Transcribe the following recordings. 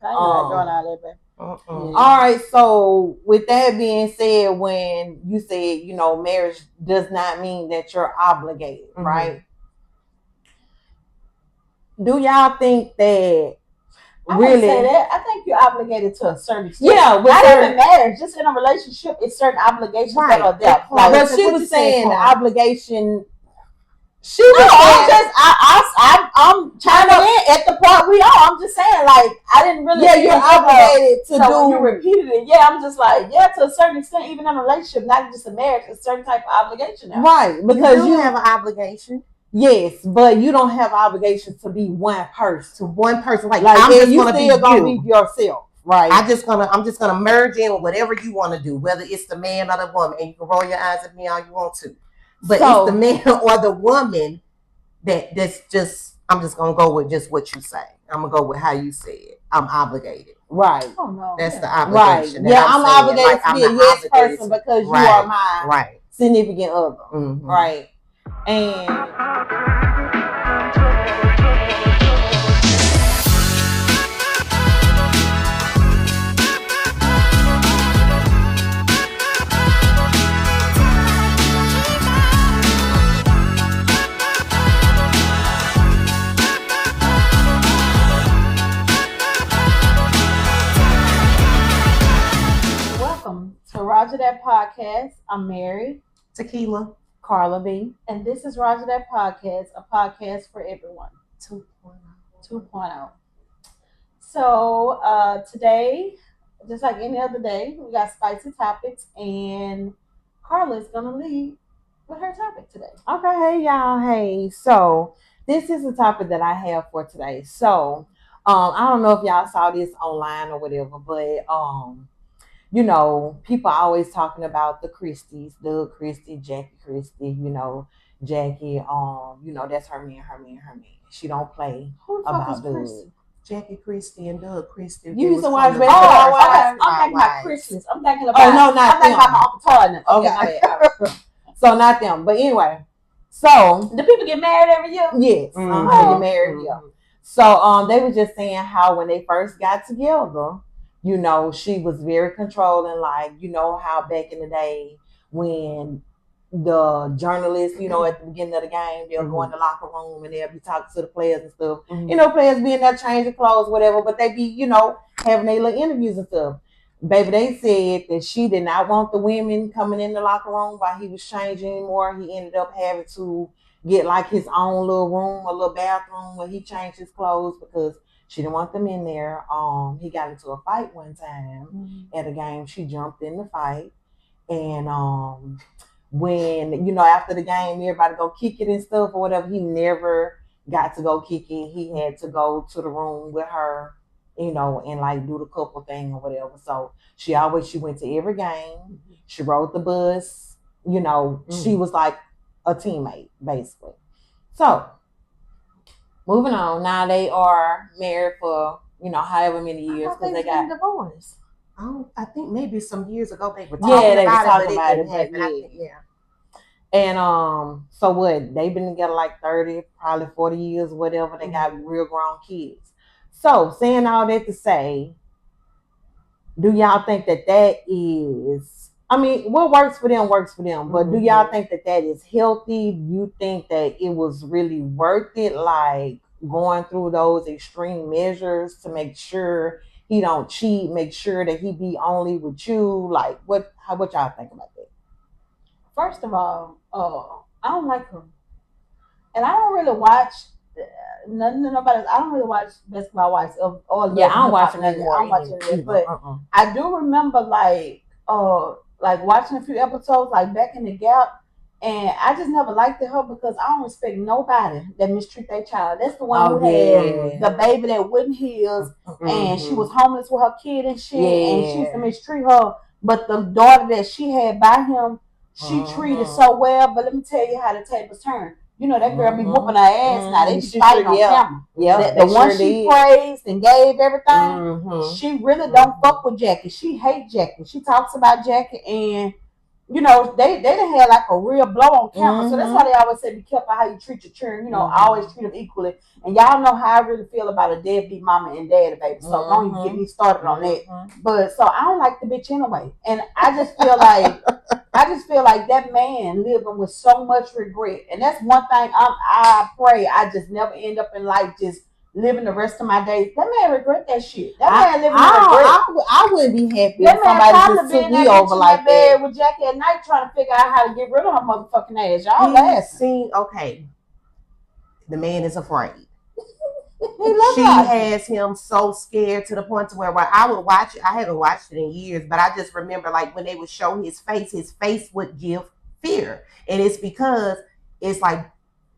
I ain't doing all that, baby. All right, so with that being said, when you said, marriage does not mean that you're obligated, right? Do y'all think that I wouldn't say that. I think you're obligated to a certain extent. Yeah, not even marriage, just in a relationship, it's certain obligations that are there. But she was saying the obligation. I'm chiming in at the part we are. I'm just saying, like, I didn't really. Yeah, you're obligated to do. When you repeated it. Yeah, I'm just like, yeah, to a certain extent, even in a relationship, not just a marriage, a certain type of obligation. Now. Right, because you have an obligation. Yes, but you don't have obligations to be one person. To one person, like I'm just gonna be yourself. Right. I'm just gonna merge in with whatever you want to do, whether it's the man or the woman, and you can roll your eyes at me all you want to. But it's the man or the woman that's just. I'm just gonna go with just what you say. I'm gonna go with how you say it. I'm obligated. Right. Oh no. That's the obligation. Right. Yeah, I'm obligated to be a yes person because you are my significant other. Mm-hmm. Right. And welcome to Roger Dat Podcast. I'm Mary. Tequila. Carla B. And this is Roger Dat Podcast, a podcast for everyone. 2.0. So today, just like any other day, we got spicy topics, and Carla is going to lead with her topic today. Okay, hey y'all. Hey, so this is the topic that I have for today. So I don't know if y'all saw this online or whatever, but people are always talking about the Christies, Doug Christie, Jackie Christie, Jackie, that's her man. She don't play about Doug. Jackie Christie and Doug Christie. You used to watch basketball? I'm thinking about Christmas. I'm thinking about. Oh no, not I'm thinking about my Uncle Todd. Okay. So not them, but anyway. So do people get married every year? Yes, they get married. Yeah. So they were just saying how when they first got together, she was very controlling, like, how back in the day when the journalists, at the beginning of the game, they'll go in the locker room and they'll be talking to the players and stuff. Players being there changing clothes, whatever, but they be, having their little interviews and stuff. Baby, they said that she did not want the women coming in the locker room while he was changing anymore. He ended up having to get like his own little room, a little bathroom where he changed his clothes because she didn't want them in there. He got into a fight one time at a game. She jumped in the fight. And when, after the game, everybody go kick it and stuff or whatever, he never got to go kick it. He had to go to the room with her, and like do the couple thing or whatever. So she went to every game. She rode the bus. She was like a teammate, basically. So moving on. Now they are married for, however many years because they got divorced. I think maybe some years ago they were talking about it. And so what? They've been together like 30, probably 40 years, whatever. They got real grown kids. So saying all that to say, do y'all think that is? I mean, what works for them works for them. But do y'all think that is healthy? Do you think that it was really worth it? Like going through those extreme measures to make sure he don't cheat, make sure that he be only with you. Like what y'all think about that? First of all, I don't like him. And I don't really watch nobody. I don't really watch Basketball Wives of all. Yeah, I don't watch it anymore. I don't watch it, but I do remember like watching a few episodes like back in the Gap, and I just never liked her because I don't respect nobody that mistreat their child. That's the one who had the baby that wouldn't heals, and she was homeless with her kid and shit, and she used to mistreat her. But the daughter that she had by him, she treated so well. But let me tell you how the tables turn. That girl be whooping her ass now. They be fighting on camera. Yeah, the one she praised and gave everything, she really don't fuck with Jackie. She hates Jackie. She talks about Jackie, and you know, they done had like a real blow on camera. So that's why they always say be careful how you treat your children. You know, always treat them equally. And y'all know how I really feel about a deadbeat mama and daddy, baby. So don't even get me started on that. But so I don't like the bitch anyway. And I just feel like that man living with so much regret. And that's one thing I pray I just never end up in life just living the rest of my days. That man regret that shit. That man living in regret. I wouldn't be happy that if somebody just took me over like that. With Jackie at night trying to figure out how to get rid of her motherfucking ass. Y'all laughing. Okay. The man is afraid. She has him so scared to the point to where I would watch it. I haven't watched it in years, but I just remember like when they would show his face would give fear. And it's because it's like,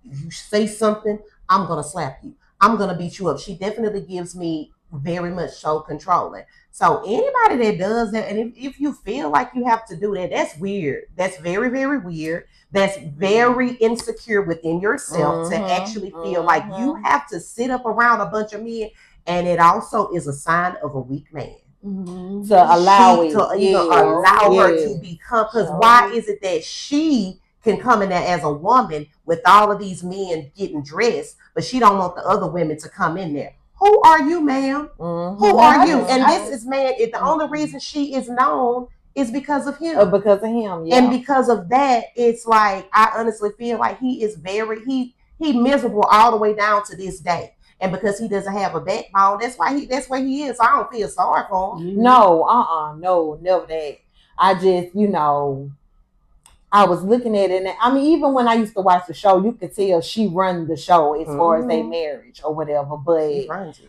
you say something, I'm going to slap you. I'm going to beat you up. She definitely gives me very much so controlling. So anybody that does that, and if you feel like you have to do that, that's weird. That's very, very weird. That's very insecure within yourself to actually feel like you have to sit up around a bunch of men. And it also is a sign of a weak man. To allow her to become, because why is it that she can come in there as a woman with all of these men getting dressed, but she don't want the other women to come in there? Who are you, ma'am? Who are you? And this is, man, the only reason she is known is because of him. Because of him, yeah. And because of that, it's like, I honestly feel like he is he miserable all the way down to this day. And because he doesn't have a backbone, that's where he is. I don't feel sorry for him. No, no, never that. I just, I was looking at it, and I mean, even when I used to watch the show, you could tell she run the show as far as their marriage or whatever. But she runs it.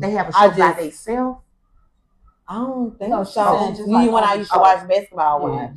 They have a show by themselves. I don't think so. When I used to watch basketball,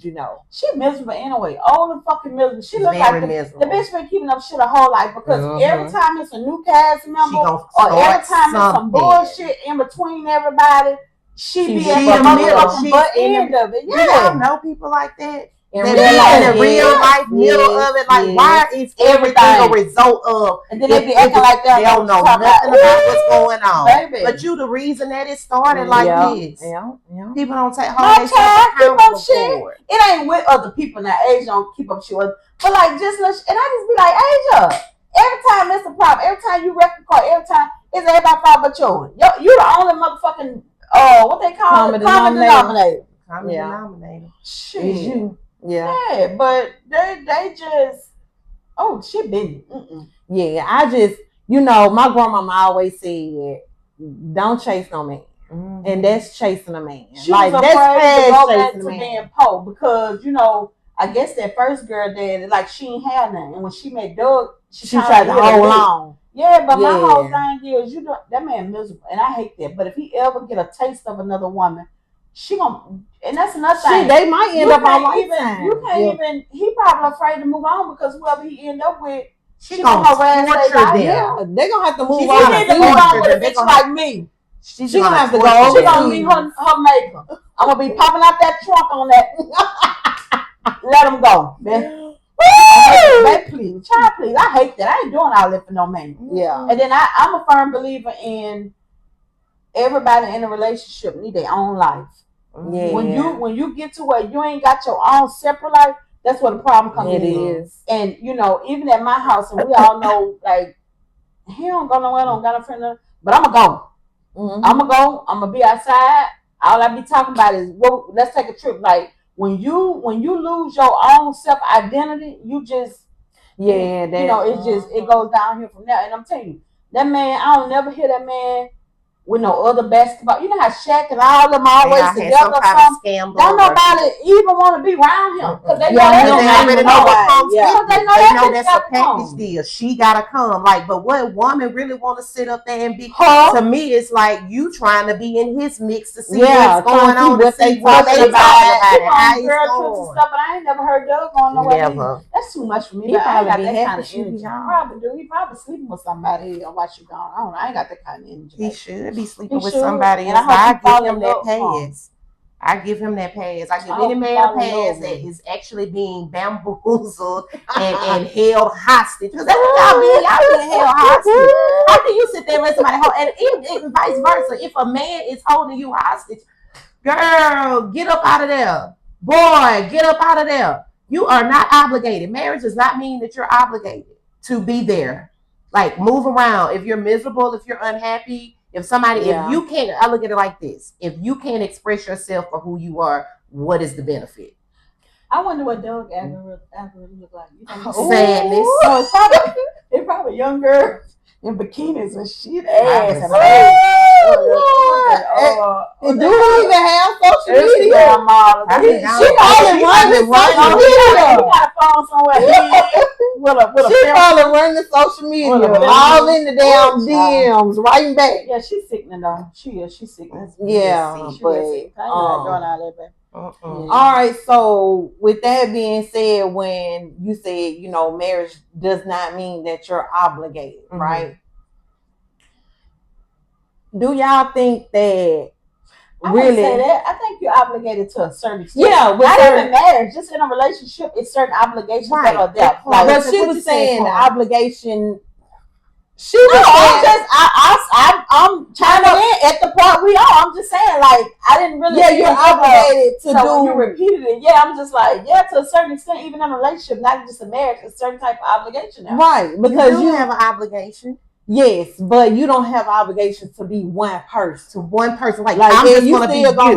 she miserable anyway. Old and fucking miserable. She look like the bitch been keeping up shit her whole life because every time it's a new cast member or every time it's some bullshit in between everybody, she be at the motherfucking butt end of it. Yeah, y'all know people like that. In real life, middle of it, like why is everything a result of? And then they be acting like that. They don't know nothing about what's going on. Baby. But you, the reason that it started like this. Yeah. People don't take hold themselves accountable. It ain't with other people now. Age don't keep up shit with. But like and I just be like, Asia. Every time it's a problem. Every time you wreck a car. Every time it's everybody's fault but yours. You the only motherfucking what they call it, common denominator. Common denominator. Shit. Is you. Yeah, but they just she been. Yeah, I just my grandmama always said, "Don't chase no man," and that's chasing a man. She was afraid to go back to being poor because I guess that first girl did like she ain't had nothing, and when she met Doug, she tried to hold on. Yeah, but my whole thing is that man miserable, and I hate that. But if he ever get a taste of another woman, she gonna. And that's another thing. They might end up on lifetime. You can't even. He probably afraid to move on because whoever he end up with, she gonna torture them. Yeah, they gonna have to move on. She need to move on with a bitch like me. She gonna have to go. She gonna be her maker. I'm gonna be popping out that trunk on that. Let him go, man. Baby, please, child, please. I hate that. I ain't doing all that for no man. Yeah. And then I'm a firm believer in everybody in a relationship need their own life. Yeah. When you get to where you ain't got your own separate life, that's where the problem comes in. It is. And even at my house, and we all know like he don't go nowhere, don't got a friend, but I'ma go. I'ma go. I'ma be outside. All I be talking about is let's take a trip. Like when you lose your own self identity, you just it goes downhill from there. And I'm telling you, that man, I don't never hear that man with no other basketball. You know how Shaq and all of them always together or something. Don't nobody even want to be around him because they know that's a package deal. She gotta come. Like, but what woman really want to sit up there and be? To me, it's like you trying to be in his mix to see what's going on, to see what they talking about, how he's going. But I ain't never heard Doug going nowhere. That's too much for me. I ain't got that kind of energy. He probably sleeping with somebody or watch you gone. I don't know. I ain't got that kind of energy. He should be sleeping with somebody else. I give him that pass. I give him that pass. I give any man a pass that is actually being bamboozled and held hostage. Because that's what y'all being held hostage. How can you sit there and let somebody hold? And even vice versa, if a man is holding you hostage, girl, get up out of there. boy, get up out of there. You are not obligated. Marriage does not mean that you're obligated to be there. Like, move around. If you're miserable, if you're unhappy, if you can't, I look at it like this. If you can't express yourself for who you are, what is the benefit? I wonder what Doug algorithm look like. Sadness. So it's probably young girls in bikinis and shit ass. And do we even have social media? She probably running social media. You got a phone somewhere. She probably running social media. All in the damn DMs, writing back. Yeah, she's sickening though. She's sickening. Yeah, but all right. So with that being said, when you said, marriage does not mean that you're obligated, right? Do y'all think that I wouldn't say that. I think you're obligated to a certain extent. Yeah, not even marriage, just in a relationship, it's certain obligations that are there. But she was saying the obligation. I'm chiming in at the part we are. I'm just saying, like, I didn't really. Yeah, you're obligated to do. When you repeated it, yeah, I'm just like, yeah, to a certain extent, even in a relationship, not just a marriage, a certain type of obligation. Now. Right, because you have an obligation. Yes, but you don't have obligations to be one person. To one person, like I'm just gonna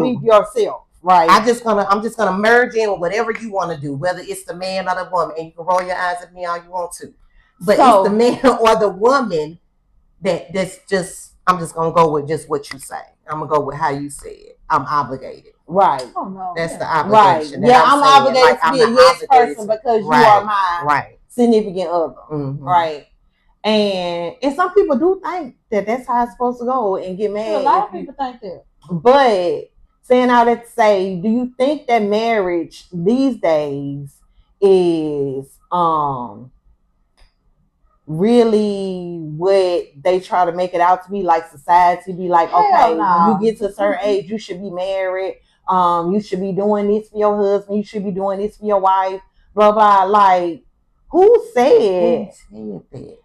be yourself. Right. I'm just gonna merge in with whatever you want to do, whether it's the man or the woman, and you can roll your eyes at me all you want to. But it's the man or the woman that's just, I'm just gonna go with just what you say. I'm gonna go with how you say it. I'm obligated. Right. Oh no. That's the obligation. Right. Yeah, I'm obligated to be a yes person because you are my significant other. Mm-hmm. Right. And some people do think that that's how it's supposed to go and get married. A lot of people think that. But saying all that to say, do you think that marriage these days is really what they try to make it out to be? Like society be like, okay, when you get to a certain age, you should be married. You should be doing this for your husband. You should be doing this for your wife. Blah blah. Like, who said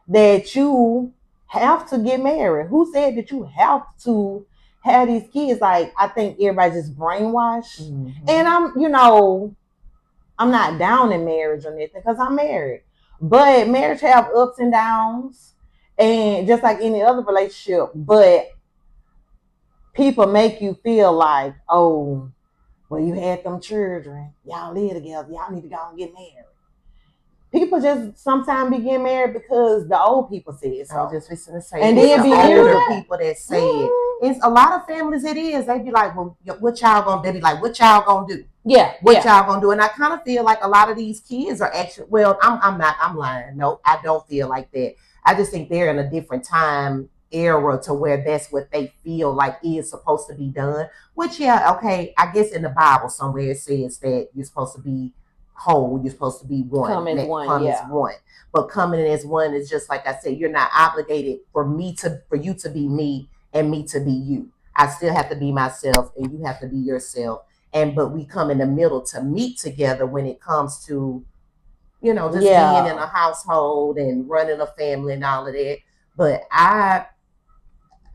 that you have to get married? Who said that you have to have these kids? Like, I think everybody just brainwashed. Mm-hmm. And I'm not down in marriage or anything because I'm married. But marriage have ups and downs, and just like any other relationship. But people make you feel like, oh, well, you had them children. Y'all live together. Y'all need to go and get married. People just sometimes be getting married because the old people say so. I was just listening to say, and then be older people that say it. It's a lot of families. It is. They be like, well, what y'all gonna? They be like, what y'all gonna do? Yeah, what y'all gonna do? And I kind of feel like a lot of these kids are actually. Well, I'm not. I'm lying. No, I don't feel like that. I just think they're in a different time era to where that's what they feel like is supposed to be done. Which, yeah, okay. I guess in the Bible somewhere it says that you're supposed to be whole, you're supposed to be one. Come as one. But coming in as one is just like I said, you're not obligated for you to be me and me to be you. I still have to be myself and you have to be yourself. But we come in the middle to meet together when it comes to, being in a household and running a family and all of that. But I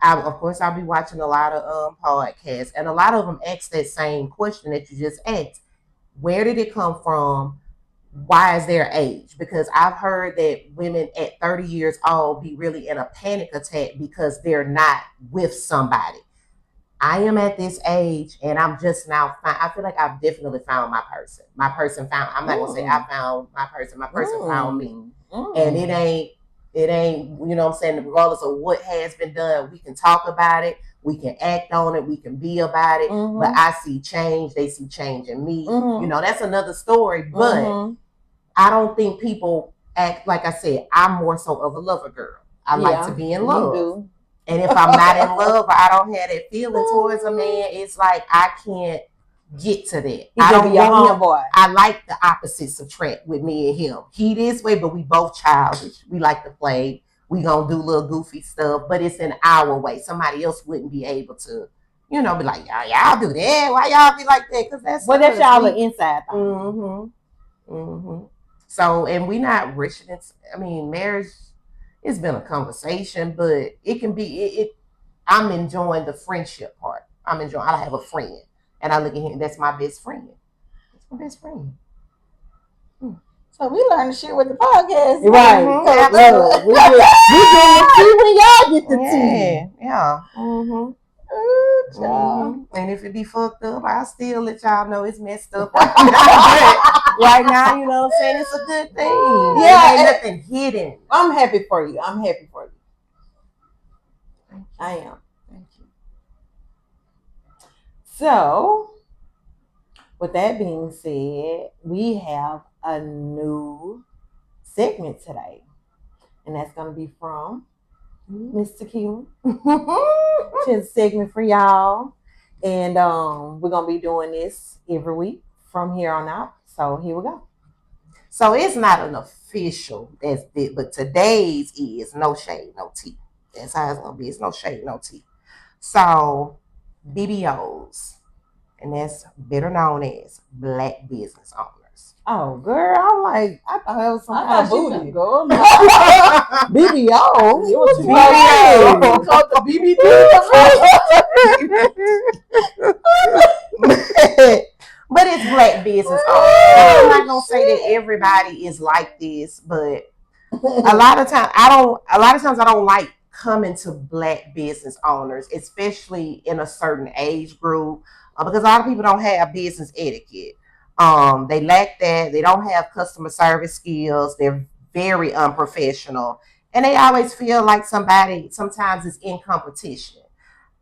of course I'll be watching a lot of podcasts, and a lot of them ask that same question that you just asked. Where did it come from? Why is their age? Because I've heard that women at 30 years old be really in a panic attack because they're not with somebody. I am at this age and I'm just now, I feel like I've definitely found my person. I'm not going to say I found my person. My person found me. And it ain't, you know what I'm saying? Regardless of what has been done, we can talk about it. We can act on it. We can be about it. But I see change. They see change in me. That's another story. But I don't think people act, like I said, I'm more so of a lover girl. I like to be in love. You do. And if I'm not in love or I don't have that feeling towards a man, it's like I can't get to that. I don't want him. Boy. I like the opposites attract with me and him. He this way, but we both childish. We like to play. We gonna do little goofy stuff, but it's in our way. Somebody else wouldn't be able to, be like, y'all do that. Why y'all be like that? Because that's y'all the inside thing. So, and we not rushing it. I mean, marriage, it's been a conversation, but it can be. I'm enjoying the friendship part. I have a friend, and I look at him. That's my best friend. My best friend. So we learned shit with the podcast. Right. Absolutely. We get the tea when y'all get the tea. Yeah. Ooh, child. And if it be fucked up, I'll still let y'all know it's messed up right now. You know what I'm saying? It's a good thing. Yeah, There ain't nothing hidden. I'm happy for you. I am. Thank you. So, with that being said, we have a new segment today. And that's going to be from Miss Tequila. It's a segment for y'all. And we're going to be doing this every week from here on out. So, here we go. So, it's not an official, but today's is no shade, no tea. That's how it's going to be. It's no shade, no tea. So, BBOs, and that's better known as Black business owners. Oh, girl, I thought it was some kind of booty. Girl. BBO? You was BBO. called the BBD. But it's Black business owners. I'm not gonna say that everybody is like this, but a lot of times I don't like coming to Black business owners, especially in a certain age group, because a lot of people don't have business etiquette. They lack that. They don't have customer service skills. They're very unprofessional, and they always feel like somebody sometimes is in competition.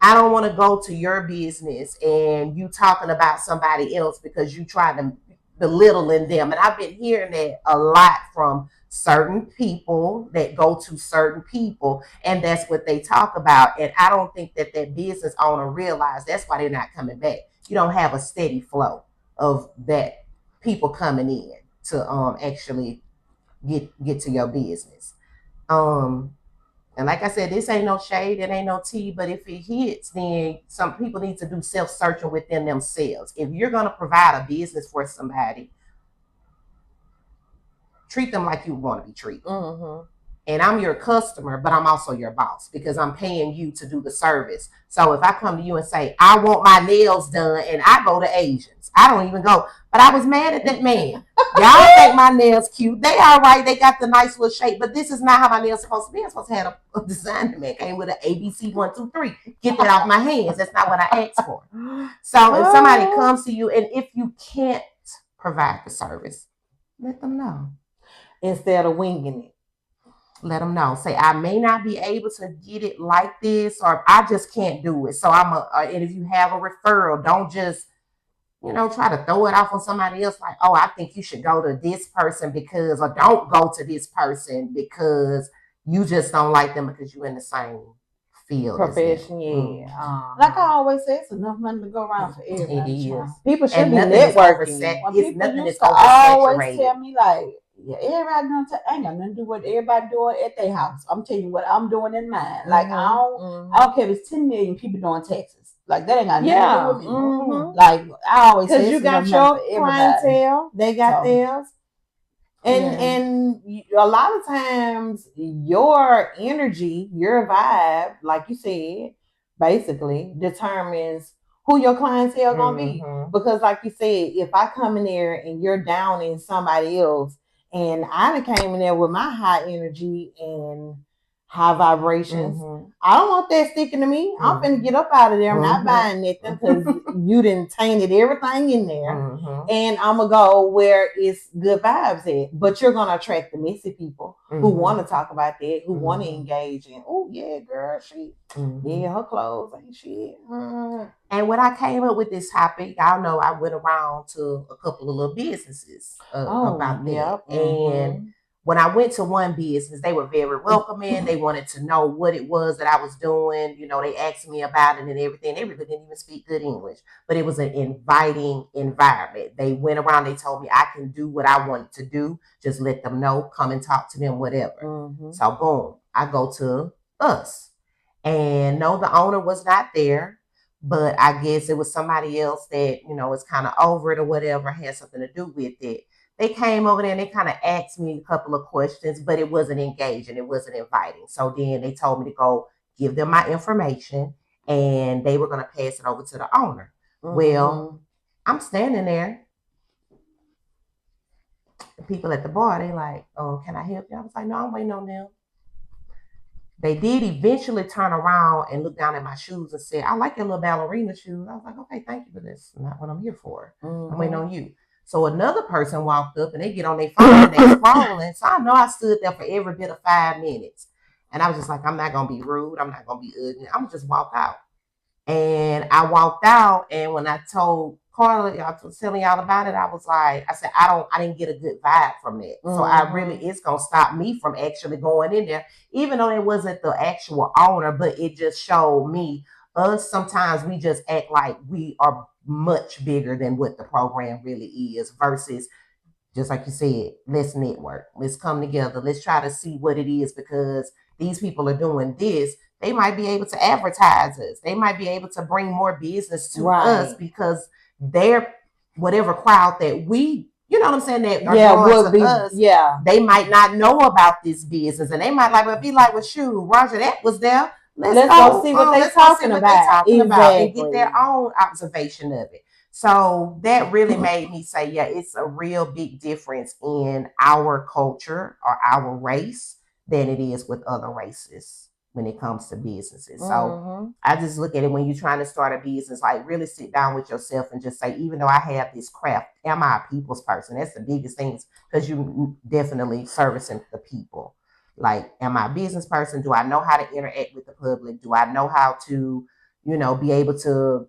I don't want to go to your business and you talking about somebody else because you trying to belittling them. And I've been hearing that a lot from certain people that go to certain people, and that's what they talk about. And I don't think that business owner realize that's why they're not coming back. You don't have a steady flow of that people coming in to actually get to your business. And like I said, this ain't no shade, it ain't no tea, but if it hits, then some people need to do self-searching within themselves. If you're going to provide a business for somebody, treat them like you want to be treated. Mm-hmm. And I'm your customer, but I'm also your boss because I'm paying you to do the service. So if I come to you and say, I want my nails done, and I go to Asians, I don't even go. But I was mad at that man. Y'all think my nails cute. They all right. They got the nice little shape, but this is not how my nails supposed to be. I'm supposed to have a designer man came with an ABC 1, 2, 3. Get that off my hands. That's not what I asked for. So if somebody comes to you, and if you can't provide the service, let them know. Instead of winging it. Let them know. Say, I may not be able to get it like this, or I just can't do it. So and if you have a referral, don't just, try to throw it off on somebody else. Like, oh, I think you should go to this person because, or don't go to this person because you just don't like them because you're in the same field. Profession, yeah. Like I always say, it's enough money to go around for everybody. It is. People should be networking. Nothing is always tell me like, yeah, everybody ain't got nothing to do with everybody doing at their house. I'm telling you what I'm doing in mine. Like I don't care if it's 10 million people doing taxes. Like that ain't got nothing to do with me. Mm-hmm. Like I always say, because you got your clientele, they got theirs, and a lot of times your energy, your vibe, like you said, basically determines who your clientele gonna be. Because like you said, if I come in there and you're downing somebody else, and I came in there with my high energy and high vibrations, I don't want that sticking to me. I'm finna get up out of there. I'm not buying nothing because you done tainted everything in there. And I'm gonna go where it's good vibes at. But you're gonna attract the messy people who want to talk about that, who want to engage in. Oh yeah, girl, her clothes ain't shit. And when I came up with this topic, y'all know I went around to a couple of little businesses about that. And when I went to one business, they were very welcoming. They wanted to know what it was that I was doing. They asked me about it and everything. They really didn't even speak good English, but it was an inviting environment. They went around, they told me I can do what I wanted to do. Just let them know, come and talk to them, whatever. So boom, I go to us. And no, the owner was not there. But I guess it was somebody else that, was kind of over it or whatever, had something to do with it. They came over there and they kind of asked me a couple of questions, but it wasn't engaging. It wasn't inviting. So then they told me to go give them my information and they were going to pass it over to the owner. Well, I'm standing there The people at the bar, they like, oh, can I help you? I was like, no, I'm waiting on them. They did eventually turn around and look down at my shoes and said, I like your little ballerina shoes. I was like, okay, thank you, but that's not what I'm here for. I'm waiting on you. So another person walked up and they get on their phone and they're scrolling. So I know I stood there for every bit of 5 minutes. And I was just like, I'm not going to be rude. I'm not going to be ugly. I'm going to just walk out. And I walked out, and when I told Carla, I was telling y'all about it, I was like, I said, I didn't get a good vibe from that. So I really, it's going to stop me from actually going in there, even though it wasn't the actual owner, but it just showed me us. Sometimes we just act like we are much bigger than what the program really is versus just like you said, let's network, let's come together, let's try to see what it is because these people are doing this. They might be able to advertise us. They might be able to bring more business to us because they're whatever crowd that we, you know what I'm saying, that are drawn to us. Yeah, they might not know about this business, and they might be like, well, shoot, Roger that was there. Let's go see what they're talking about and get their own observation of it. So that really made me say, yeah, it's a real big difference in our culture or our race than it is with other races when it comes to businesses. So I just look at it when you're trying to start a business, like really sit down with yourself and just say, even though I have this craft, am I a people's person? That's the biggest thing because you definitely servicing the people. Like, am I a business person? Do I know how to interact with the public? Do I know how to, you know, be able to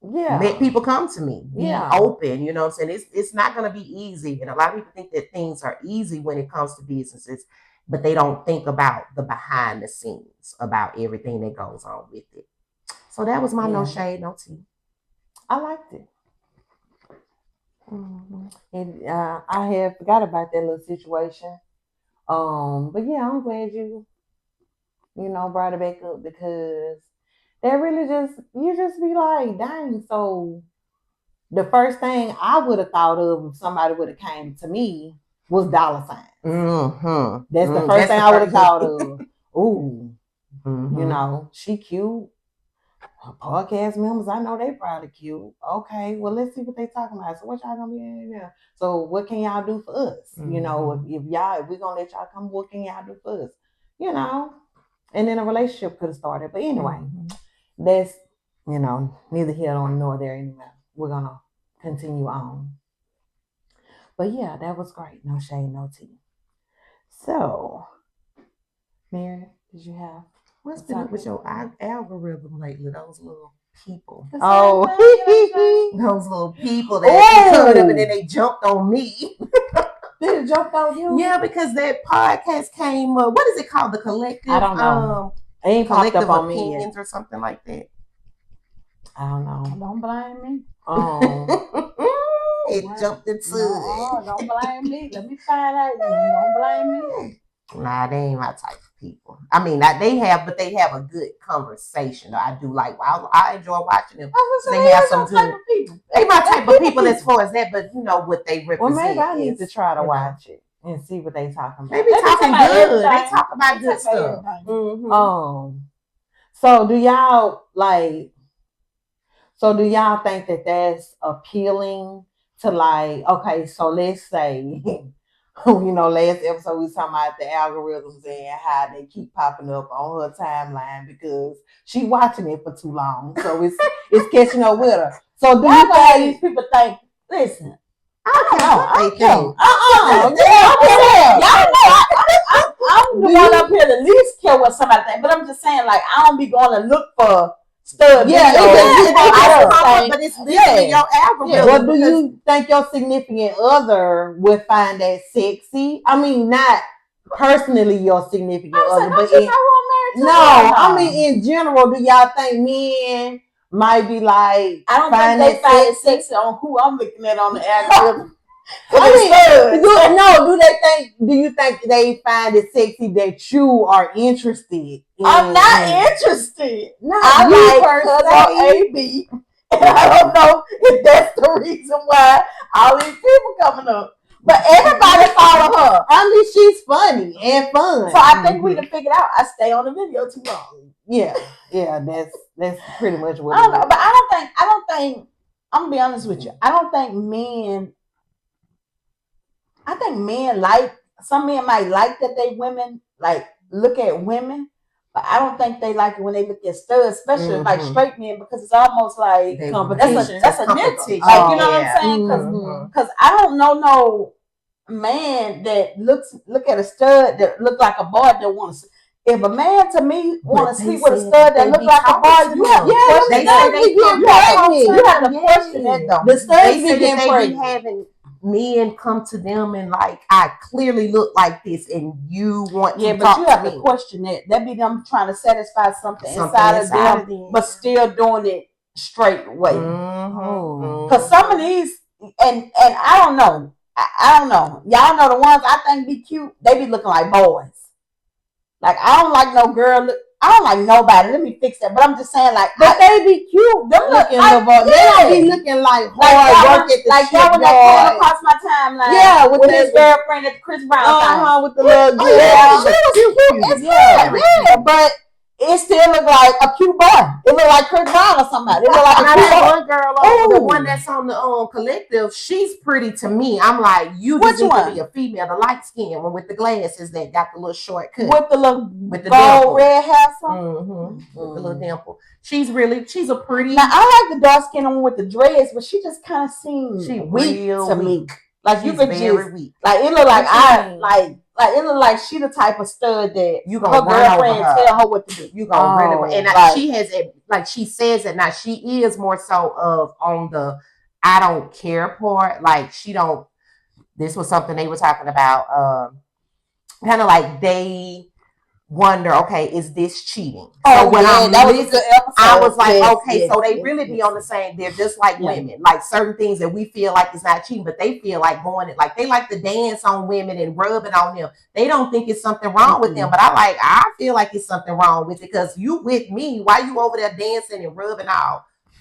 let people come to me, be open, you know what I'm saying? It's not going to be easy. And a lot of people think that things are easy when it comes to businesses, but they don't think about the behind the scenes, about everything that goes on with it. So that was my no shade, no tea. I liked it. And I had forgot about that little situation. But yeah, I'm glad you brought it back up because that really you just be like, dang. So the first thing I would have thought of if somebody would have came to me was dollar signs. That's the first thing I would have thought of. Ooh, you know, she cute. Her podcast members, I know they probably cute. Okay, well, let's see what they talking about. So what y'all gonna be in there? So what can y'all do for us? You know, if we're gonna let y'all come, what can y'all do for us? You know, and then a relationship could have started. But anyway, that's, neither here nor there anymore. We're gonna continue on. But yeah, that was great. No shade, no tea. So, Mary, did you have? What's been up with your algorithm lately? Those little people. Oh, those little people that covered up and then they jumped on me. Did it jump on you? Yeah, because that podcast came up. What is it called? The Collective? I don't know. It ain't Collective popped up on Opinions or something like that. I don't know. Don't blame me. It jumped into it. Don't blame me. Let me find out. Don't blame me. Nah, they ain't my type of people. I mean, they have a good conversation. I do like. I enjoy watching them. They have some good people. They my type of people as far as that, but you know what they represent. Well, maybe I need to try to watch it and see what they talking about. They be talking good. They talk about good stuff. So do y'all So do y'all think that that's appealing to okay, so let's say, last episode we was talking about the algorithms and how they keep popping up on her timeline because she watching it for too long. So it's catching up with her. So do you think these people think, listen, I'm the one up here to least care what somebody thinks, but I'm just saying, I don't be going to look for stuff. Yeah, but it's literally your algorithm. Well, do you think your significant other would find that sexy? I mean, not personally your significant other, but I mean in general, do y'all think men might be like? I don't think they find it sexy on who I'm looking at on the algorithm. Do you think they find it sexy that you are interested in? I'm not interested. I like AB. And I don't know if that's the reason why all these people coming up. But everybody follow her. I mean, she's funny and fun. So I think we can figure it out. I stay on the video too long. Yeah, that's pretty much what I don't know. But I don't think, I'm gonna be honest with you, I don't think men I think some men might like that they women like look at women, but I don't think they like it when they look at studs, especially like straight men, because it's almost like Competition. that's a nitty. Like, you know what I'm saying? Because I don't know no man that look at a stud that look like a boy that wants. If a man to me want to sleep with a stud that look like a boy, you have to question that. You have to question that though. The studs be having men come to them and like, I clearly look like this, and you want to but you have to question it. That be them trying to satisfy something inside of them, but still doing it straight way. Because some of these, and I don't know. I don't know. Y'all know the ones I think be cute. They be looking like boys. Like, I don't like no girl. I don't like nobody. Let me fix that. But I'm just saying, like, but they be cute. Them looking like, they don't be looking like hard work at the that one that came across my timeline. Yeah, with his girlfriend at the Chris Brown with the little yeah, but it still look like a cute boy. It look like Chris Brown or somebody. It look like a cute one girl, the one that's on the collective. She's pretty to me. I'm like, you just need to be a female, the light skin one with the glasses that got the little short cut with the gold red hair, with the little dimple. She's a pretty. Now I like the dark skin one with the dreads, but she just kind of seems weak to me. Like, you could just weak. Like, it look like like it look like she the type of stud that you gonna her girlfriend tell her what to do. You gonna really, and she has it, like she says it now. She is more so of on the I don't care part. Like, she don't. This was something they were talking about. Kind of like they wonder, okay, is this cheating? So when I was like, okay, so they really be on the same. They're just like women, like certain things that we feel like is not cheating, but they feel like going it, like they like to dance on women and rubbing on them. They don't think it's something wrong with them, but I feel like it's something wrong with it, because you with me, why you over there dancing and rubbing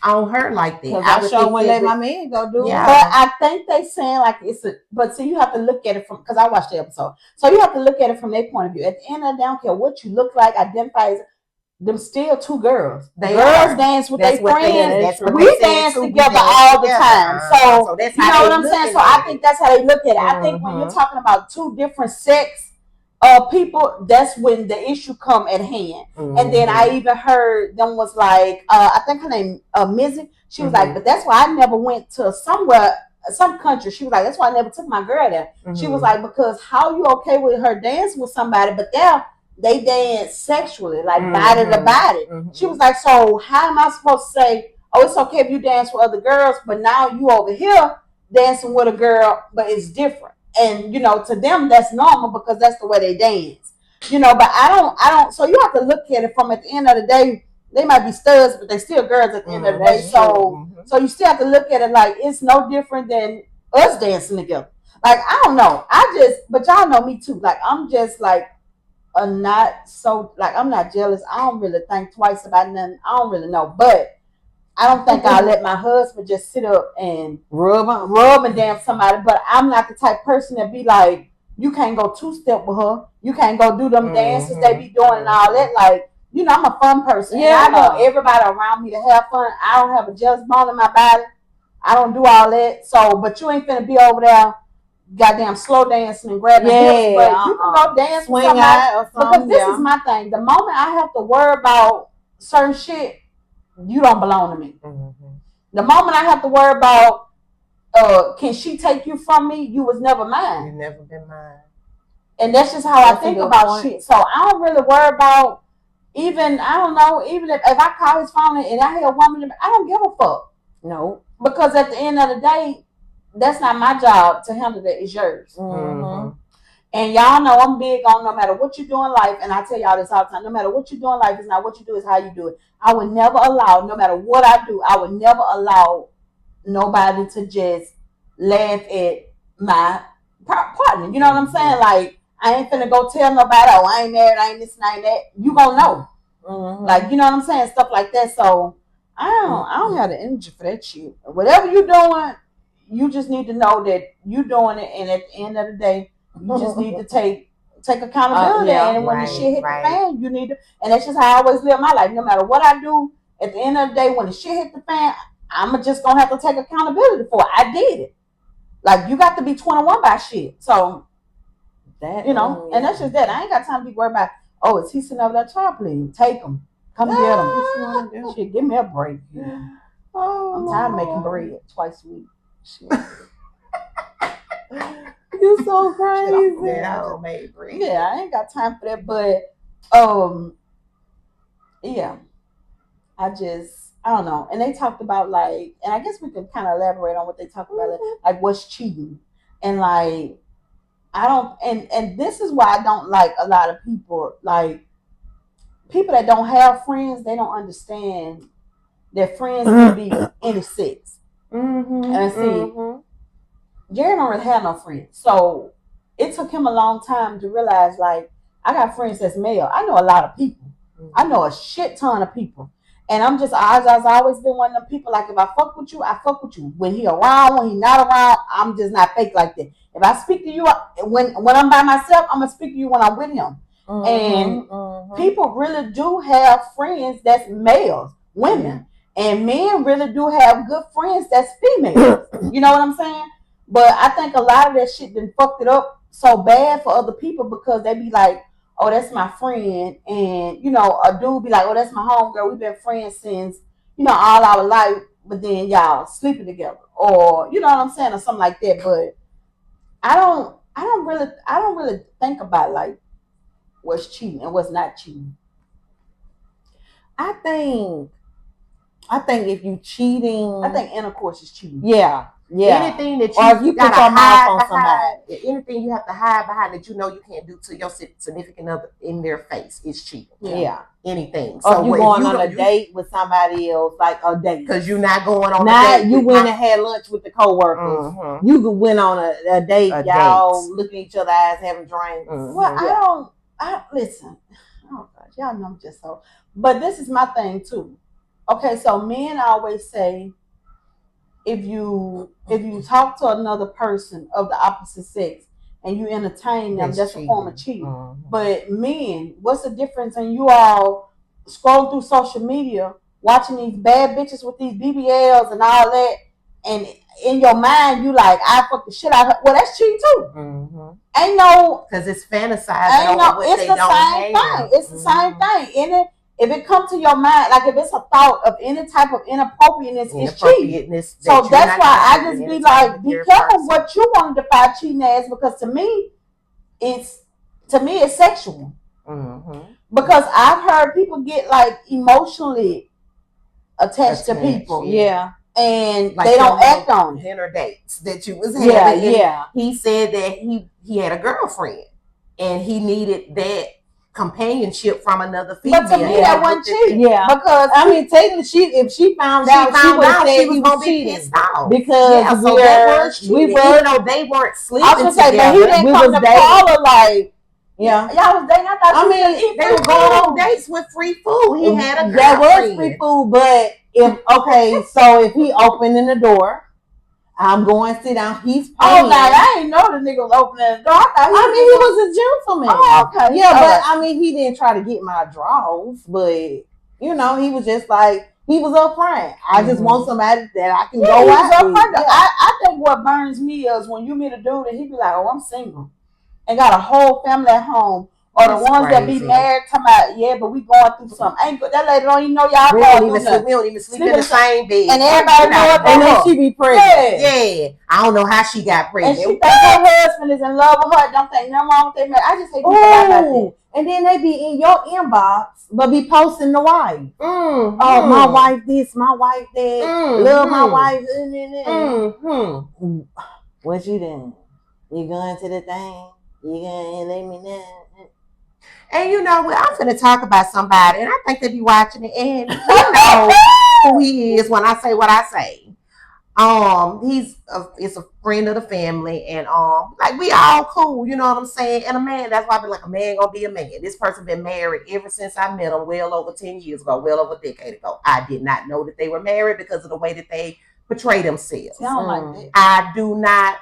on her like that? I sure wouldn't let my man go do it. But I think they saying like but see, you have to look at it from, because I watched the episode, so you have to look at it from their point of view. At the end of the day, I don't care what you look like, identify as them, still two girls. Girls dance with their friends. We dance together all the time. So that's you know what I'm saying. So I think that's how they look at it. I think when you're talking about two different sex people, that's when the issue come at hand. And then I even heard them was like, I think her name Mizzy. She was like, but that's why I never went to some country. She was like, that's why I never took my girl there. She was like, because how you okay with her dancing with somebody, but they dance sexually, like body to body. She was like, so how am I supposed to say, oh, it's okay if you dance with other girls, but now you over here dancing with a girl, but it's different. And, you know, to them, that's normal because that's the way they dance, you know, but I don't, so you have to look at it from, at the end of the day, they might be studs, but they still girls at the end of the day. So you still have to look at it like it's no different than us dancing together. Like, I don't know. But y'all know me too. Like, I'm just like, I'm not jealous. I don't really think twice about nothing. I don't really know, but I don't think I'll let my husband just sit up and rub and damn somebody. But I'm not the type of person that be like, you can't go two-step with her. You can't go do them dances they be doing and all that. Like, you know, I'm a fun person. Yeah. And I want everybody around me to have fun. I don't have a jealous bone in my body. I don't do all that. So, but you ain't finna be over there goddamn slow dancing and grabbing hips. But you can go dance with somebody. Because this is my thing. The moment I have to worry about certain shit, you don't belong to me. The moment I have to worry about, can she take you from me? You was never mine. You've never been mine. And that's just how I think about shit. So I don't really worry about, even if I call his phone and I hear a woman, I don't give a fuck. No. Because at the end of the day, that's not my job to handle that. It's yours. And y'all know I'm big on no matter what you do in life, and I tell y'all this all the time, no matter what you do in life, it's not what you do, it's how you do it. I would never allow, no matter what I do, I would never allow nobody to just laugh at my partner. You know what I'm saying? Like, I ain't finna go tell nobody, oh, I ain't married, I ain't this and I ain't that. You gonna know. Like, you know what I'm saying? Stuff like that. So I don't have the energy for that shit. Whatever you doing, you just need to know that you doing it, and at the end of the day, you just need to take accountability. And when the shit hit the fan, you need to, and that's just how I always live my life. No matter what I do, at the end of the day, when the shit hit the fan, I'm just gonna have to take accountability for it. I did it. Like, you got to be 21 by shit. So, That, you know, and that's just that. I ain't got time to be worried about, oh, is he sitting over that child, please? Take him. Come get him. Shit, give me a break. I'm tired of making bread twice a week. Shit. You so crazy. Yeah, I ain't got time for that. But yeah. I don't know. And they talked about, like, and I guess we could kind of elaborate on what they talked about, like what's cheating. And like, I don't, and this is why I don't like a lot of people, like people that don't have friends, they don't understand that friends can be any sex. And see, Jerry don't really have no friends. So it took him a long time to realize, like, I got friends that's male. I know a lot of people. I know a shit ton of people. And I've always been one of them people, like, if I fuck with you, I fuck with you. When he around, when he not around, I'm just not fake like that. If I speak to you, when I'm by myself, I'm going to speak to you when I'm with him. And people really do have friends that's males, women. And men really do have good friends that's females. You know what I'm saying? But I think a lot of that shit done fucked it up so bad for other people because they be like, oh, that's my friend. And, you know, a dude be like, oh, that's my homegirl. We've been friends since, you know, all our life. But then y'all sleeping together. Or, you know what I'm saying? Or something like that. But I don't really think about, like, what's cheating and what's not cheating. I think if you cheating, I think intercourse is cheating. Yeah. Anything that you put your mouth on somebody, anything you have to hide behind that you know you can't do to your significant other in their face is cheating. Yeah. Anything. So you going on a date with somebody else, like a date, because you're not going on. Not you went and had lunch with the coworkers. You went on a date. Y'all looking at each other's eyes, having drinks. Well, I listen. Oh God, y'all know I'm just so. But this is my thing too. Okay, so men always say, if you talk to another person of the opposite sex and you entertain them, that's a form of cheating. But men, what's the difference in you all scrolling through social media, watching these bad bitches with these BBLs and all that, and in your mind you like, I fuck the shit out of her. Well, that's cheating too. Ain't no, because it's fantasizing over what it's they the don't same have. thing. It's the same thing. If it comes to your mind, like if it's a thought of any type of inappropriateness, it's cheating. So that's why I just be like, be careful what you want to define cheating as, because to me it's sexual. Because I've heard people get like emotionally attached to people. Yeah. And like they don't act on it. Dinner dates that you was having. Yeah. He said that he had a girlfriend and he needed that companionship from another female. But to me, that wasn't cheating. Yeah, because I mean, technically, if she found out, she would have said he was cheating. Pissed off. Because so that was cheating. Even though they weren't sleeping together. But he didn't come to call her like. Yeah, y'all was dating. I mean, they were going on dates with free food. He had a girlfriend. That was free food, but so if he opening the door. I'm going to sit down. He's paying. Oh, now I ain't know the nigga was opening the door. I mean, he was a gentleman. Oh, okay. Yeah, but I mean, he didn't try to get my draws, but you know, he was just like, he was upfront. I just want somebody that I can go out with. Yeah. I think what burns me is when you meet a dude and he be like, oh, I'm single and got a whole family at home. Or the ones that be married, talking about, yeah, but we going through something. Ain't good. That lady don't even know y'all we don't even sleep in the same bed. And everybody know it. And then she be pregnant. Yeah. I don't know how she got pregnant. And she think her husband is in love with her. Don't think nothing wrong with that man. I just hate people like that. And then they be in your inbox, but be posting the wife. Oh, my wife this, my wife that. Love my wife. What you doing? You going to the thing? You gonna let me know? And you know, I'm going to talk about somebody, and I think they be watching it, and you know who he is when I say what I say. It's a friend of the family, and like we all cool, you know what I'm saying? And a man, that's why I be like, a man gonna be a man. This person been married ever since I met him, well over 10 years ago, well over a decade ago. I did not know that they were married because of the way that they portray themselves. I don't like that. I do not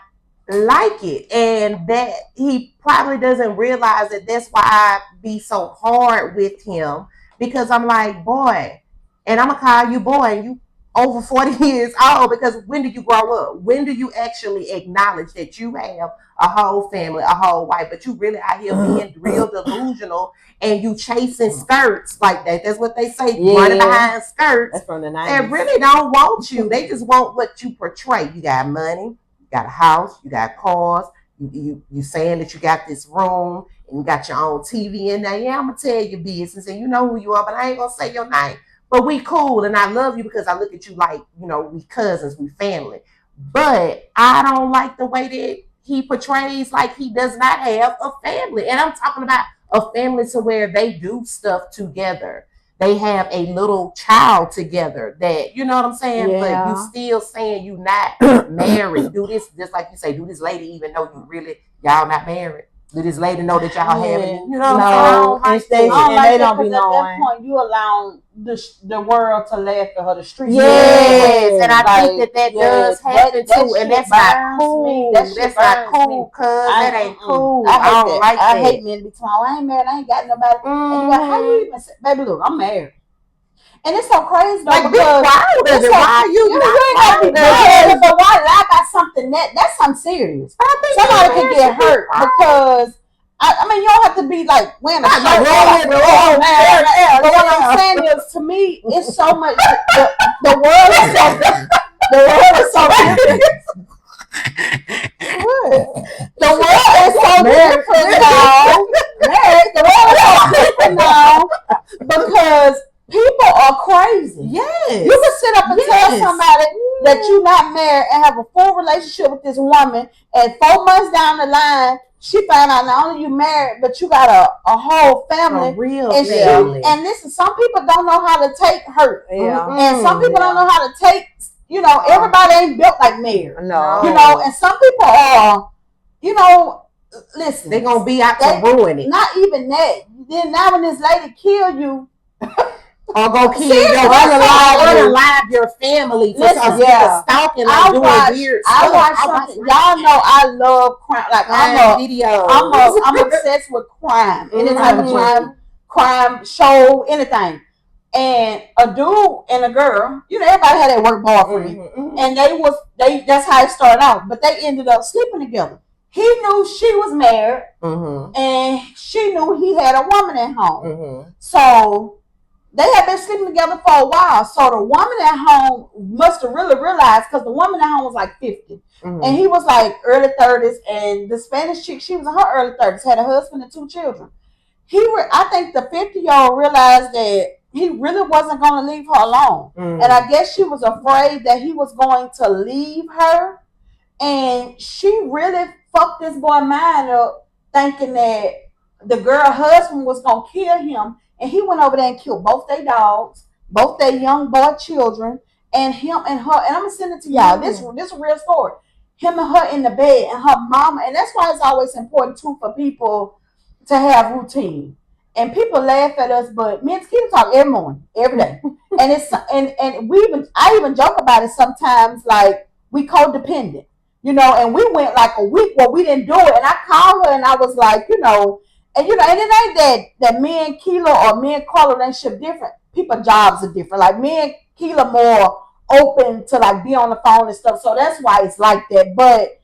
like it, and that he probably doesn't realize that. That's why I be so hard with him, because I'm like, boy, and I'm gonna call you boy, and you over 40 years old, because when do you grow up? When do you actually acknowledge that you have a whole family, a whole wife, but you really out here being real delusional and you chasing skirts like that? That's what they say, running behind skirts. That's from the 90s. They really don't want you. They just want what you portray. You got money, you got a house, you got cars, you saying that you got this room and you got your own TV in there. Yeah, I'm gonna tell your business and you know who you are, but I ain't gonna say your name. But we cool and I love you because I look at you like, we cousins, we family. But I don't like the way that he portrays like he does not have a family. And I'm talking about a family to where they do stuff together. They have a little child together that, you know what I'm saying? Yeah. But you still saying you not married. Do this, just like you say, do this lady even know you really, y'all not married? Do this lady know that y'all having, you know what I'm saying? They don't be knowing. At that point, you allow the world to laugh at her, the street. Yes, and I think that does happen too, and that's not cool. That's not cool, cuz that ain't cool. I don't like that. I hate men be talking, I ain't married, I ain't got nobody. And you're like, how you even say, baby, look, I'm married. And it's so crazy though, like, because why are you not married? But why lie about something that's something serious? Somebody can get hurt because I mean, you don't have to be like wearing a shirt. But what I'm saying is, to me, it's so much. The world is so different. The world is so different now. The world is so different now because people are crazy. Yes. You can sit up and tell somebody that you're not married and have a full relationship with this woman, and 4 months down the line, she found out not only you married, but you got a whole family. A real family. And listen, some people don't know how to take hurt. Yeah. And some people don't know how to take, everybody ain't built like Mary. No. And some people are, listen. They're going to be out to ruin it. Not even that. Then now when this lady kill you, or go kill unalive your family for stalking and doing weird stuff. I watch something. Y'all know I love crime. Like I'm obsessed with crime. Any type of crime show, anything. And a dude and a girl, everybody had that work boyfriend, and that's how it started out. But they ended up sleeping together. He knew she was married, and she knew he had a woman at home. So they had been sleeping together for a while. So the woman at home must have really realized, because the woman at home was like 50. And he was like early 30s. And the Spanish chick, she was in her early 30s, had a husband and 2 children. I think the 50-year-old realized that he really wasn't going to leave her alone. And I guess she was afraid that he was going to leave her. And she really fucked this boy mind up, thinking that the girl husband was going to kill him. And he went over there and killed both their dogs, both their young boy children, and him and her. And I'm going to send it to y'all. This is a real story. Him and her in the bed, and her mama. And that's why it's always important, too, for people to have routine. And people laugh at us, but me and Skeeter talk every morning, every day. And I even joke about it sometimes, like we codependent, and we went like a week where we didn't do it. And I called her and I was like, and it ain't that me and Keela or me and Carla relationship different. People jobs are different. Like me and Keela more open to like be on the phone and stuff. So that's why it's like that. But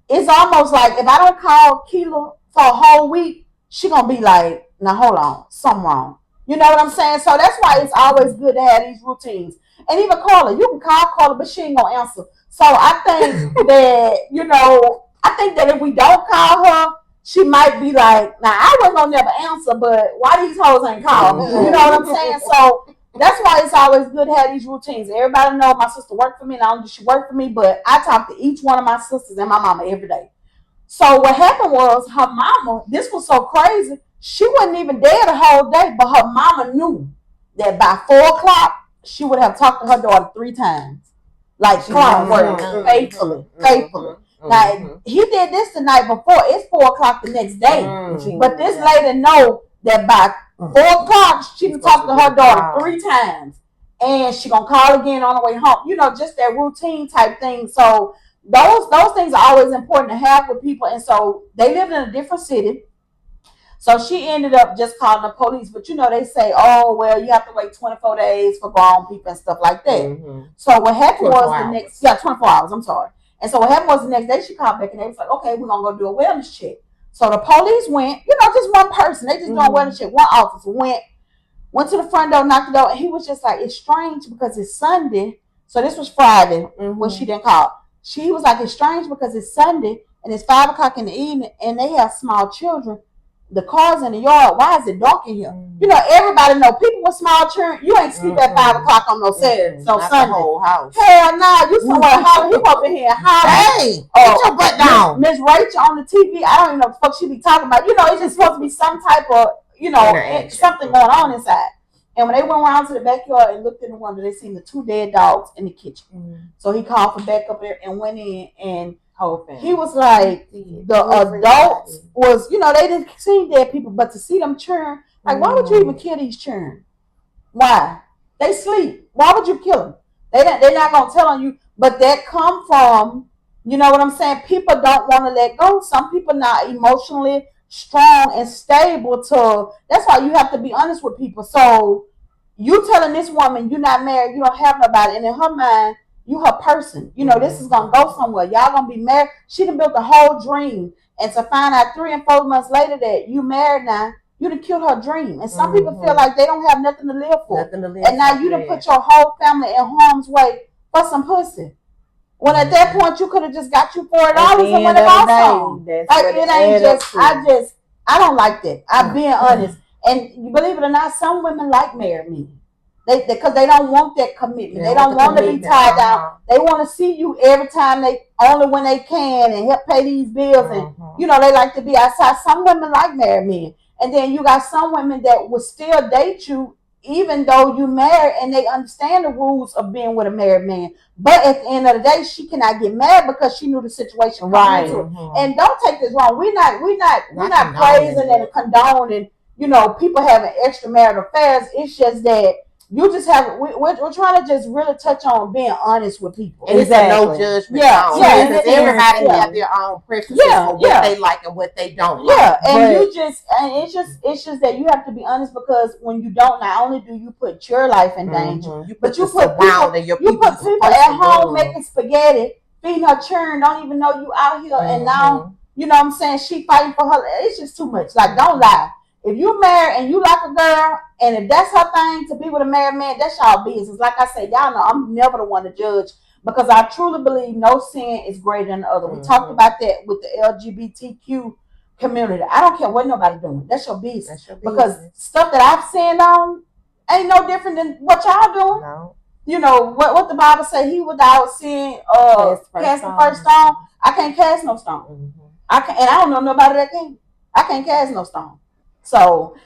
it's almost like if I don't call Keela for a whole week, she gonna be like, now hold on, something wrong. You know what I'm saying? So that's why it's always good to have these routines. And even Carla, you can call Carla, but she ain't gonna answer. So I think that if we don't call her, she might be like, now I wasn't gonna never answer, but why these hoes ain't calling? You know what I'm saying? So that's why it's always good to have these routines. Everybody know my sister worked for me, not only did she work for me, but I talk to each one of my sisters and my mama every day. So what happened was her mama, this was so crazy, she wasn't even there the whole day, but her mama knew that by 4 o'clock, she would have talked to her daughter 3 times. Like clockwork, faithfully. Now, he did this the night before. It's 4 o'clock the next day. But this lady know that by 4 o'clock, she can talk to her daughter 3 times. And she going to call again on the way home. Just that routine type thing. So those things are always important to have with people. And so they lived in a different city. So she ended up just calling the police. But they say, oh, well, you have to wait 24 days for grown people and stuff like that. Mm-hmm. So what happened was 24 hours, I'm sorry. And so what happened was the next day she called back and they was like, okay, we're going to go do a wellness check. So the police went, just one person. They just doing a wellness check. One officer went to the front door, knocked the door, and he was just like, it's strange because it's Sunday. So this was Friday when she didn't call. She was like, it's strange because it's Sunday and it's 5 o'clock in the evening and they have small children. The car's in the yard. Why is it dark in here? Everybody know people with small children. You ain't sleep at 5 o'clock on no Saturday. So Sunday. The whole house. Hell no, you somewhere hollering. He up in here hollering. Hey, get your butt down. Miss Rachel on the TV. I don't even know what the fuck she be talking about. It's just supposed to be some type of, something going on inside. And when they went around to the backyard and looked in the window, they seen the 2 dead dogs in the kitchen. So he called for backup there and went in and he was like, the adults was, they didn't see dead people, but to see them churn, like, why would you even kill these churn? Why? They sleep. Why would you kill them? They're not going to tell on you, but that come from, you know what I'm saying? People don't want to let go. Some people not emotionally strong and stable that's why you have to be honest with people. So you telling this woman you're not married, you don't have nobody, and in her mind, you her person. This is going to go somewhere. Y'all going to be married. She done built a whole dream. And to find out 3 and 4 months later that you married now, you done killed her dream. And some people feel like they don't have nothing to live for. And now you done put your whole family in harm's way for some pussy. When at that point, you could have just got you $4 and went about home. Like, it ain't just, I don't like that. I'm being honest. And believe it or not, some women like married men. Because they don't want that commitment. They don't want to be tied down. They want to see you every time only when they can and help pay these bills. And, they like to be outside. Some women like married men. And then you got some women that will still date you even though you married and they understand the rules of being with a married man. But at the end of the day, she cannot get mad because she knew the situation. Right. And don't take this wrong. We're not praising and condoning, people having extramarital affairs. It's just that you just have, we're trying to just really touch on being honest with people. And it's a no judgment. Yeah. Because everybody have their own preferences for what they like and what they don't like. Yeah. And it's just that you have to be honest, because when you don't, not only do you put your life in danger, but you put people at home making spaghetti, feeding her children, don't even know you out here. And now, you know what I'm saying, she fighting for her. It's just too much. Like, don't lie. If you married and you like a girl, and if that's her thing to be with a married man, that's y'all business. Like I said, y'all know I'm never the one to judge, because I truly believe no sin is greater than the other. We talked about that with the LGBTQ community. I don't care what nobody doing. That's your business. Because stuff that I've seen on ain't no different than what y'all doing. No. You know what the Bible say? He without sin cast the first stone. I can't cast no stone. I don't know nobody that can. I can't cast no stone. So,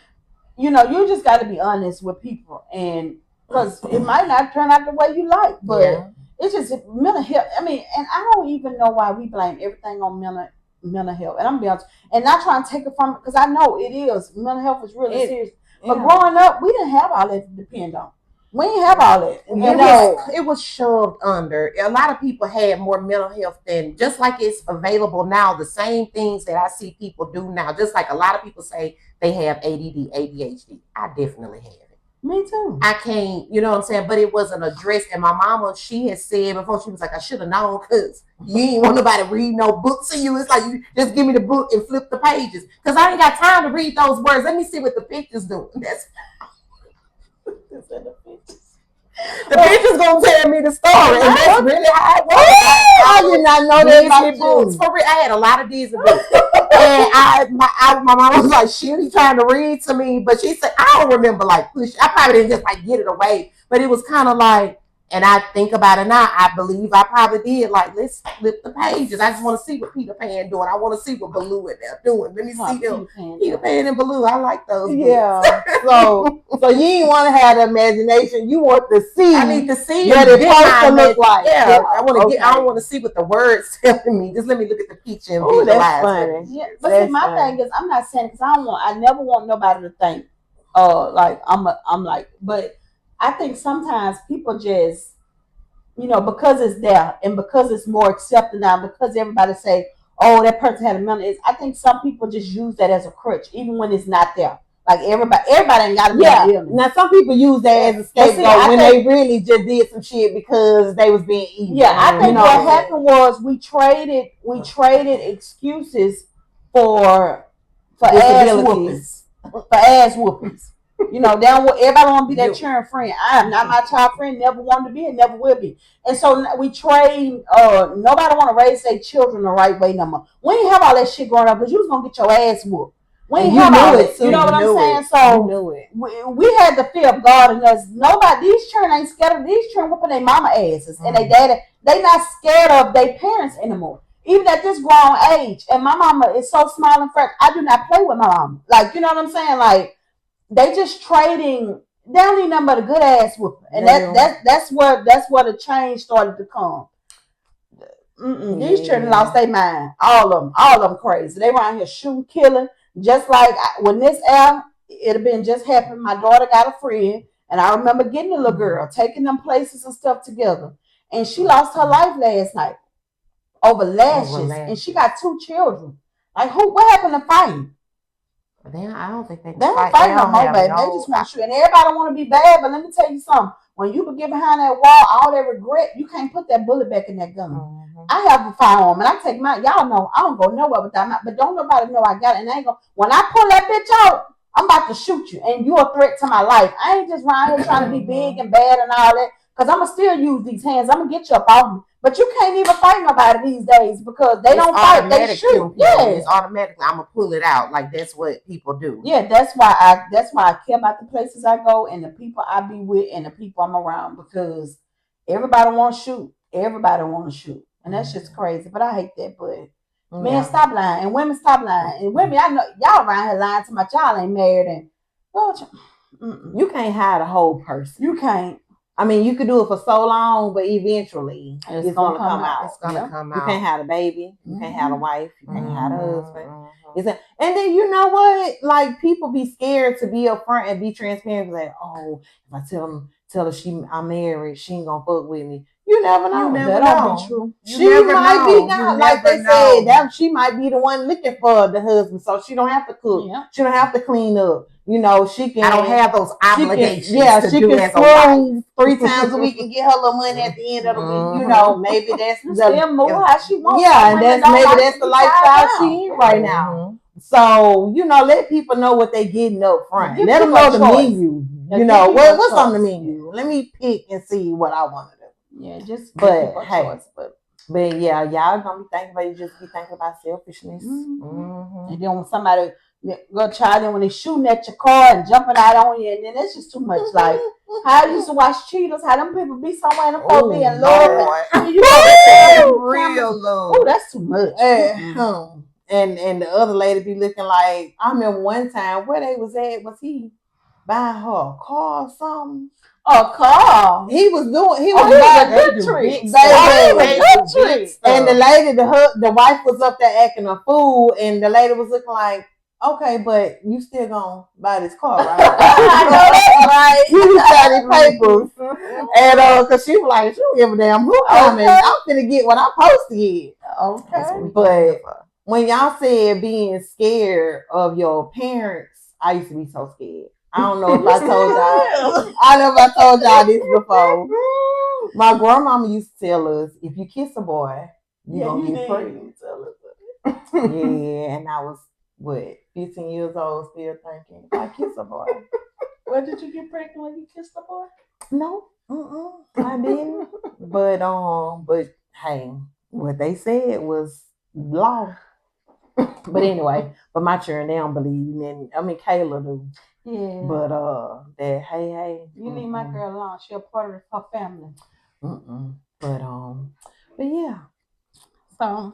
you just got to be honest with people, and because it might not turn out the way you like, but it's just mental health. I mean, and I don't even know why we blame everything on mental health. And I'm being honest, and not trying to take it from it, because I know it is. Mental health is really serious. But growing up, we didn't have all that to depend on. We didn't have all that. It was shoved under. A lot of people had more mental health than, just like it's available now, the same things that I see people do now. Just like a lot of people say they have ADD, ADHD. I definitely have it. Me too. I can't, you know what I'm saying? But it wasn't addressed. And my mama, she had said before, she was like, I should have known, because you ain't want nobody to read no books to you. It's like, you just give me the book and flip the pages. Because I ain't got time to read those words. Let me see what the picture's doing. That's the picture's gonna tell me the story, and that's really how it was. I did not know that about books. For real, I had a lot of Disney books, and my mom was like, she was trying to read to me, but she said, I don't remember like push. I probably didn't just like get it away, but it was kind of like. And I think about it now, I believe I probably did. Like, let's flip the pages. I just want to see what Peter Pan doing. I want to see what Baloo and they're doing. Let me see them. Peter Pan and Baloo. I like those. Yeah. So you didn't want to have the imagination. You want to see. I need to see what it's supposed to look like. Yeah. I want to I don't want to see what the words telling me. Just let me look at the picture and visualize. That's funny. Yeah. But see, my thing is, I'm not saying, because I never want nobody to think, like I'm like, but I think sometimes people just, because it's there and because it's more accepted now, because everybody say, oh, that person had a mental illness. I think some people just use that as a crutch, even when it's not there. Like everybody ain't got a mental illness. Now some people use that as a scapegoat when they really just did some shit because they was being evil. Yeah, I think what happened was we traded excuses for ass whoopings. For ass whoopings. You know, everybody want to be that cheering friend. I am not my child friend, never wanted to be and never will be. And so we trade, nobody want to raise their children the right way no more. We ain't have all that shit growing up because you was going to get your ass whooped. We ain't have all that. You know what I'm saying? So we had the fear of God in us. These children ain't scared of these children whooping their mama asses. And they daddy, they not scared of their parents anymore. Even at this grown age. And my mama is so small and fresh. I do not play with my mama. Like, you know what I'm saying? Like, they just trading. They don't need nothing but a good ass whooping, and that's where the change started to come. These children lost their mind. All of them crazy. They around here shooting, killing. Just like when this it had been just happened. My daughter got a friend, and I remember getting a little girl, taking them places and stuff together, and she lost her life last night over lashes, and she got 2 children. Like what happened to fighting? I don't think they don't fight no more, baby. They just want to shoot. And everybody want to be bad, but let me tell you something. When you get behind that wall, all that regret, you can't put that bullet back in that gun. Mm-hmm. I have a firearm, and I take mine. Y'all know I don't go nowhere without mine, but don't nobody know I got it. And I ain't go. When I pull that bitch out, I'm about to shoot you, and you're a threat to my life. I ain't just around here trying to be big and bad and all that, because I'm going to still use these hands. I'm going to get you up off me. But you can't even fight nobody these days because they don't fight. They shoot. Yeah, it's automatically. I'm gonna pull it out. Like that's what people do. Yeah, that's why I care about the places I go and the people I be with and the people I'm around, because everybody want to shoot. Everybody want to shoot, and that's just crazy. But I hate that. But men, stop lying, and women stop lying, and women, I know y'all around here lying to my child ain't married, and you can't hide a whole person. You can't. I mean, you could do it for so long, but eventually it's gonna come out. It's gonna come out. You can't have a baby. You can't have a wife. You can't have a husband. And then you know what? Like people be scared to be upfront and be transparent. Like, oh, if I tell her I'm married, she ain't gonna fuck with me. You never know. That don't be true. She might be down, like they said. That she might be the one looking for the husband, so she don't have to cook. Yeah. She don't have to clean up. You know, she can. I don't have those obligations. She can swing 3 times a week and get her little money at the end of the week. You know, maybe that's how she wants. Yeah, and that's the lifestyle she in right now. So let people know what they getting up front. Let them know the menu. What's on the menu. Let me pick and see what I want to do. Yeah, just but yeah, y'all gonna be thinking about be thinking about selfishness. Mm-hmm. And then when somebody go child in when they shooting at your car and jumping out on you, and then that's just too much. Like how I used to watch Cheaters, how them people be somewhere and them folks being low. Real low. Oh, that's too much. And the other lady be looking like, I remember one time where they was at, was he buying her a car or something? A car. He was buying a good treat. And the lady, the wife was up there acting a fool, and the lady was looking like, okay, but you still gonna buy this car, right? I know that's right. You got these papers. And cause she was like, she don't give a damn who coming. I'm finna get what I'm supposed to get. Okay. But when y'all said being scared of your parents, I used to be so scared. I don't know if I told y'all. I know if I told y'all this before. My grandmama used to tell us, if you kiss a boy, you're gonna get pregnant. Yeah, and I was 15 years old, still thinking, if I kiss a boy. Where did you get pregnant when you kissed a boy? No, I didn't. But hey, what they said was law. But anyway, my children, they don't believe, and I mean Kayla do. Yeah. But that hey. You leave my girl alone. She a part of her family. But yeah. So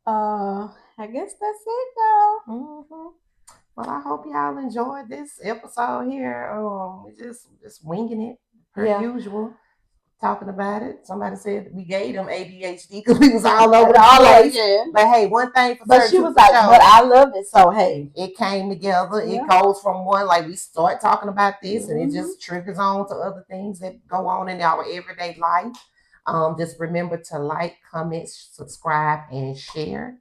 I guess that's it though. Mm-hmm. Well, I hope y'all enjoyed this episode here. We just winging it per usual. Talking about it. Somebody said we gave them ADHD because we was all over the place. Yeah. But hey, one thing for but she was like, but I love it. So hey, it came together. Yeah. It goes from one, like we start talking about this and it just triggers on to other things that go on in our everyday life. Just remember to like, comment, subscribe, and share.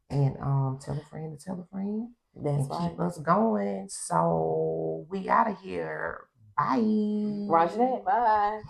And tell a friend to tell a friend. That's and keep us going. So we out of here. Bye. Roger that. Bye.